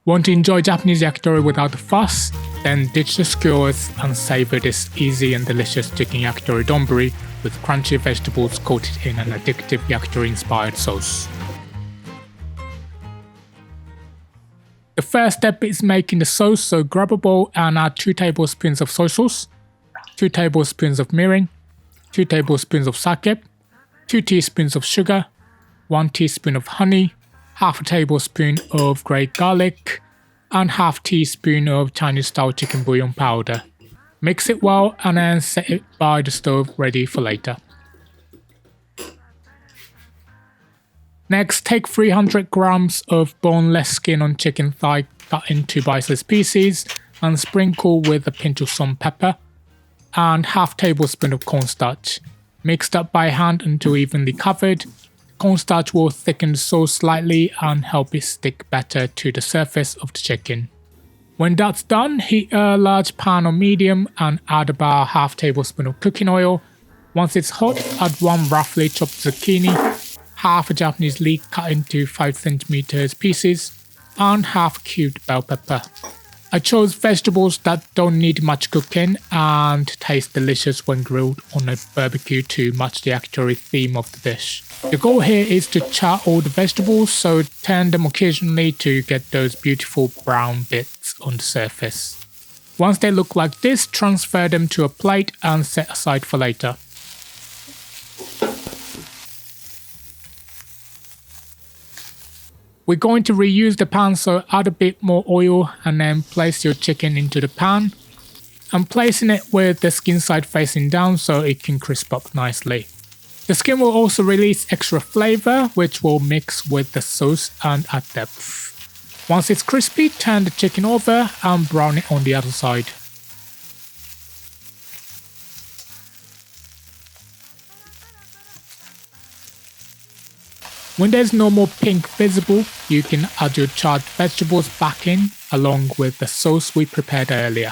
Want to enjoy Japanese yakitori without the fuss? Then ditch the skewers and savor this easy and delicious chicken yakitori donburi with crunchy vegetables coated in an addictive yakitori-inspired sauce. The first step is making the sauce, so grab a bowl and add 2 tablespoons of soy sauce, 2 tablespoons of mirin, 2 tablespoons of sake, 2 teaspoons of sugar, 1 teaspoon of honey, half a tablespoon of grated garlic, and half teaspoon of Chinese-style chicken bouillon powder. Mix it well and then set it by the stove ready for later. Next, take 300 grams of boneless skin on chicken thigh cut into bite-sized pieces and sprinkle with a pinch of salt and pepper and half tablespoon of cornstarch. Mixed up by hand until evenly covered. Cornstarch will thicken the sauce slightly and help it stick better to the surface of the chicken. When that's done, heat a large pan on medium and add about half tablespoon of cooking oil. Once it's hot, add 1 roughly chopped zucchini, half a Japanese leek cut into 5cm pieces, and half cubed bell pepper. I chose vegetables that don't need much cooking and taste delicious when grilled on a barbecue to match the yakitori theme of the dish. The goal here is to char all the vegetables, so turn them occasionally to get those beautiful brown bits on the surface. Once they look like this, transfer them to a plate and set aside for later. We're going to reuse the pan, so add a bit more oil and then place your chicken into the pan. I'm placing it with the skin side facing down so it can crisp up nicely. The skin will also release extra flavor, which will mix with the sauce and add depth. Once it's crispy, turn the chicken over and brown it on the other side. When there's no more pink visible, you can add your charred vegetables back in along with the sauce we prepared earlier.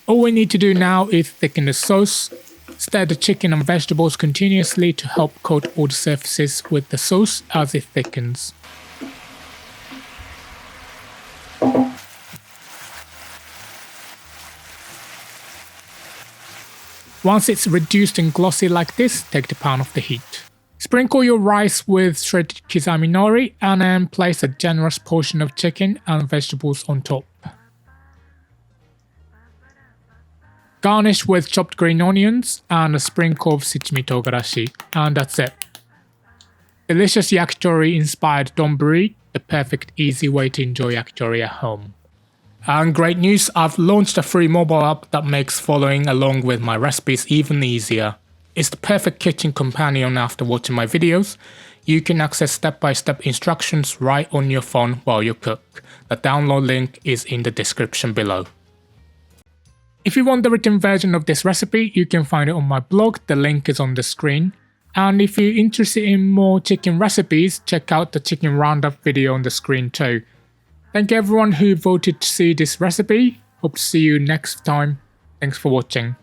All we need to do now is thicken the sauce. Stir the chicken and vegetables continuously to help coat all the surfaces with the sauce as it thickens. Once it's reduced and glossy like this, take the pan off the heat. Sprinkle your rice with shredded kizami nori and then place a generous portion of chicken and vegetables on top. Garnish with chopped green onions and a sprinkle of shichimi togarashi, and that's it. Delicious yakitori inspired donburi, the perfect easy way to enjoy yakitori at home. And great news, I've launched a free mobile app that makes following along with my recipes even easier. It's the perfect kitchen companion after watching my videos. You can access step-by-step instructions right on your phone while you cook. The download link is in the description below. If you want the written version of this recipe, you can find it on my blog, the link is on the screen. And if you're interested in more chicken recipes, check out the chicken roundup video on the screen too. Thank you everyone who voted to see this recipe. Hope to see you next time. Thanks for watching.